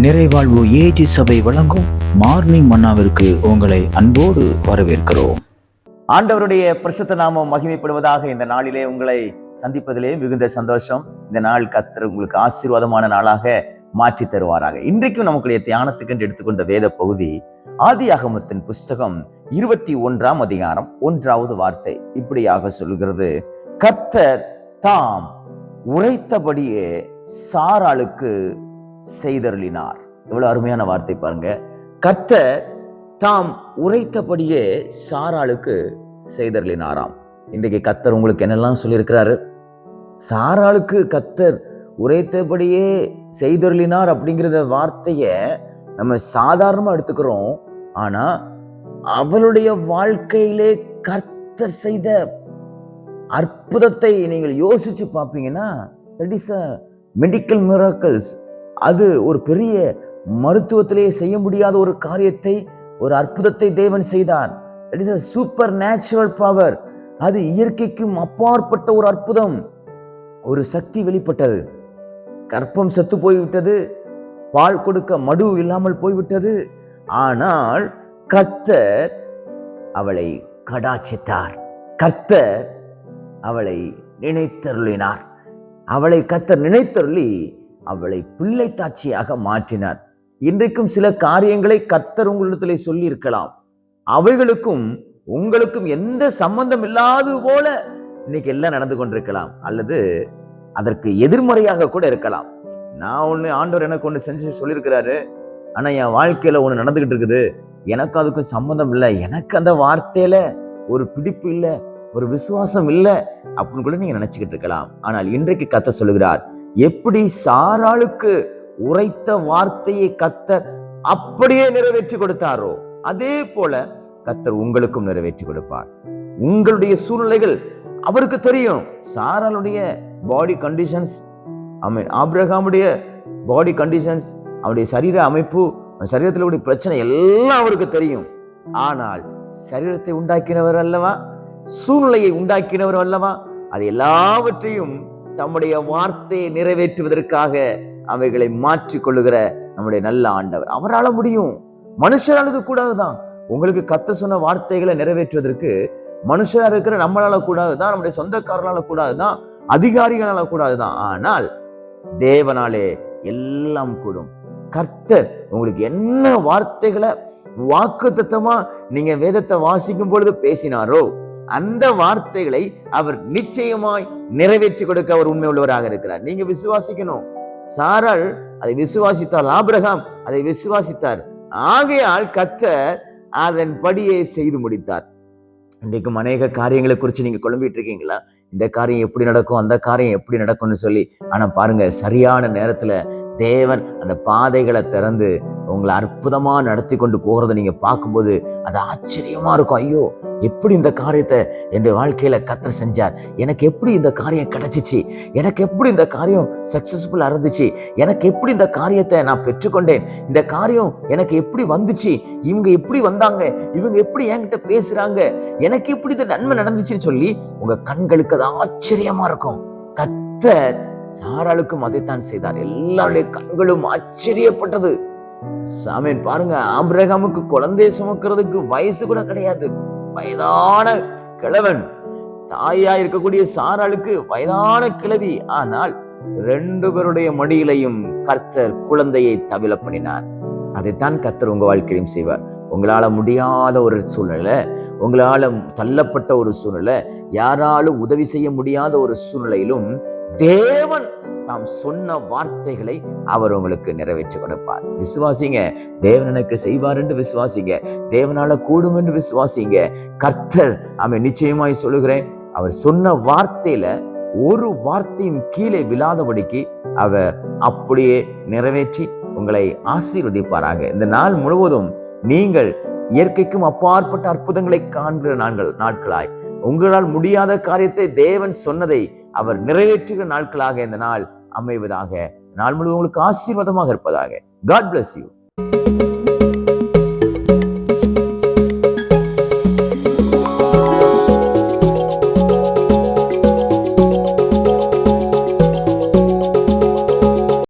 நிறைவாழ்வு AG சபை வழங்கும் morning மன்னாவிற்கு உங்களை அன்போடு வரவேற்கிறோம். ஆண்டவருடைய பரிசுத்த நாமம் மகிமைப்படுவதாக. இந்த நாளிலே உங்களை சந்திப்பதிலே மிகுந்த சந்தோஷம். இந்த நாள் கர்த்தர் உங்களுக்கு ஆசீர்வாதமான நாளாக மாற்றி தருவாராக. இன்றைக்கும் நமக்குடைய தியானத்துக்கு எடுத்துக்கொண்ட வேத பகுதி ஆதியாகமத்தின் புஸ்தகம் 21ஆம் அதிகாரம் 1வது வார்த்தை இப்படியாக சொல்கிறது: கர்த்தர் தாம் உரைத்தபடியே சாராளுக்கு செய்தருளினார். எவ்வளவு அருமையான வார்த்தை பாருங்க. கர்த்தர் தாம் உரைத்தபடியே சாராளுக்கு செய்தருளினாராம். இன்றைக்கு கர்த்தர் உங்களுக்கு என்னெல்லாம் சொல்லியிருக்கிறாரு? சாராளுக்கு கர்த்தர் உரைத்தபடியே செய்தருளினார் அப்படிங்கிறத வார்த்தைய நம்ம சாதாரணமா எடுத்துக்கிறோம். ஆனா அவளுடைய வாழ்க்கையிலே கர்த்தர் செய்த அற்புதத்தை நீங்கள் யோசிச்சு பார்ப்பீங்கன்னா, that is a medical miracles. அது ஒரு பெரிய மருத்துவத்திலேயே செய்ய முடியாத ஒரு காரியத்தை, ஒரு அற்புதத்தை தேவன் செய்தார். That is a super natural power. அது இயற்கைக்கும் அப்பாற்பட்ட ஒரு அற்புதம். ஒரு சக்தி வெளிப்பட்டது. கர்ப்பம் செத்து போய்விட்டது, பால் கொடுக்க மடு இல்லாமல் போய்விட்டது. ஆனால் கர்த்தர் அவளை கடாட்சித்தார். கர்த்தர் அவளை நினைத்தருளினார். அவளை கர்த்தர் நினைத்தருளி அவளை பிள்ளை தாட்சியாக மாற்றினார். இன்றைக்கும் சில காரியங்களை கர்த்தர் உங்களிடத்திலே சொல்லி இருக்கலாம். அவைகளுக்கும் உங்களுக்கும் எந்த சம்பந்தம் இல்லாது போல இன்னைக்கு எல்லாம் நடந்து கொண்டிருக்கலாம், அல்லது அதற்கு எதிர்மறையாக கூட இருக்கலாம். நான் ஆண்டவர் எனக்கு ஒண்ணு செஞ்சு சொல்லியிருக்கிறாரு, ஆனா என் வாழ்க்கையில ஒண்ணு நடந்துகிட்டு இருக்குது, எனக்கு அதுக்கும் சம்பந்தம் இல்லை, எனக்கு அந்த வார்த்தையில ஒரு பிடிப்பு இல்லை, ஒரு விசுவாசம் இல்லை அப்படின்னு கூட நீங்க நினைச்சுக்கிட்டு இருக்கலாம். ஆனால் இன்றைக்கு கர்த்தர் சொல்லுகிறார், எப்படி சாராளுக்கு உரைத்த வார்த்தையை கர்த்தர் அப்படியே நிறைவேற்றி கொடுத்தாரோ, அதே போல கர்த்தர் உங்களுக்கும் நிறைவேற்றி கொடுப்பார். உங்களுடைய சூழ்நிலைகள் அவருக்கு தெரியும். சாராளுடைய பாடி கண்டிஷன்ஸ், ஆபிரகாமுடைய பாடி கண்டிஷன்ஸ், அவருடைய சரீர அமைப்பு, சரீரத்தில் உடைய பிரச்சனை எல்லாம் அவருக்கு தெரியும். ஆனால் சரீரத்தை உண்டாக்கினவர் அல்லவா, சூழ்நிலையை உண்டாக்கினவர் அல்லவா, அது எல்லாவற்றையும் தம்முடைய வார்த்தையை நிறைவேற்றுவதற்காக அவைகளை மாற்றிக் கொள்ளுகிற நம்முடைய நல்ல ஆண்டவர். அவரால் முடியும். மனுஷரானது கூடாதுதான். உங்களுக்கு கர்த்தர் சொன்ன வார்த்தைகளை நிறைவேற்றுவதற்கு மனுஷரா இருக்கிற நம்மளால கூடாதுதான், நம்முடைய சொந்தக்காரனால கூடாதுதான், அதிகாரிகளால கூடாதுதான். ஆனால் தேவனாலே எல்லாம் கூடும். கர்த்தர் உங்களுக்கு என்ன வார்த்தைகளை வாக்குத்தத்தமா நீங்க வேதத்தை வாசிக்கும் பொழுது பேசினாரோ, அந்த வார்த்தைகளை அவர் நிச்சயமாய் நிறைவேற்றி கொடுக்க அவர் உண்மை உள்ளவராக இருக்கிறார். நீங்க விசுவாசிக்கணும். சாராள் அதை விசுவாசித்தார், ஆபிரகாம் அதை விசுவாசித்தார். ஆகையால் கர்த்தர் அதன் படியே செய்து முடித்தார். இன்றைக்கும் அநேக காரியங்களை குறித்து நீங்க குழம்பிட்டு இருக்கீங்களா? இந்த காரியம் எப்படி நடக்கும், அந்த காரியம் எப்படி நடக்கும்னு சொல்லி. ஆனா பாருங்க, சரியான நேரத்துல தேவன் அந்த பாதைகளை திறந்து உங்களை அற்புதமா நடத்தி கொண்டு போகிறத நீங்க பார்க்கும்போது அது ஆச்சரியமா இருக்கும். ஐயோ, எப்படி இந்த காரியத்தை என் வாழ்க்கையில கர்த்தர் செஞ்சார், எனக்கு எப்படி இந்த காரியம் கிடைச்சிச்சு, எனக்கு எப்படி இந்த காரியம் சக்சஸ்ஃபுல்லா இருந்துச்சு, எனக்கு எப்படி இந்த காரியத்தை நான் பெற்றுக்கொண்டேன், இந்த காரியம் எனக்கு எப்படி வந்துச்சு, இவங்க எப்படி வந்தாங்க, இவங்க எப்படி என்கிட்ட பேசுறாங்க, எனக்கு எப்படி இந்த நன்மை நடந்துச்சுன்னு சொல்லி உங்க கண்களுக்கு அது ஆச்சரியமா இருக்கும். கர்த்தர் சாராளுக்கும் அதைத்தான் செய்தார். எல்லாருடைய கண்களும் ஆச்சரியப்பட்டது. ஆமென். பாருங்க, ஆபிரகாமுக்கு குழந்தையை சுமக்கிறதுக்கு வயசு கூட கிடையாது, வயதான கிழவன். தாயா இருக்கக்கூடிய சாராளுக்கு வயதான கிழவி. ஆனால் 2 பேருடைய மடியிலையும் கர்த்தர் குழந்தையை தவில பண்ணினார். அதைத்தான் கர்த்தர் உங்க வாழ்க்கையிலும் செய்வார். உங்களால முடியாத ஒரு சூழ்நிலை, உங்களால தள்ளப்பட்ட ஒரு சூழ்நிலை, யாராலும் உதவி செய்ய முடியாத ஒரு சூழ்நிலையிலும் தேவன் தாம் சொன்ன வார்த்தைகளை அவர் உங்களுக்கு நிறைவேற்றி கொடுப்பார். விசுவாசிங்க. தேவன் எனக்கு செய்வார் என்று விசுவாசிங்க. தேவனால கூடும் என்று விசுவாசிங்க. கர்த்தர் நிச்சயமாய் சொல்லுகிறேன், அவர் சொன்ன வார்த்தையில ஒரு வார்த்தையும் கீழே விழாதபடிக்கு அவர் அப்படியே நிறைவேற்றி உங்களை ஆசீர்வதிப்பாராக. இந்த நாள் முழுவதும் நீங்கள் இயற்கைக்கும் அப்பாற்பட்ட அற்புதங்களை காண்கிற நாட்களாய், உங்களால் முடியாத காரியத்தை தேவன் சொன்னதை அவர் நிறைவேற்றுகிற நாட்களாக இந்த நாள் அமைவதாக. நாள் முழுவதும் உங்களுக்கு ஆசீர்வாதமாக இருப்பதாக. God bless you.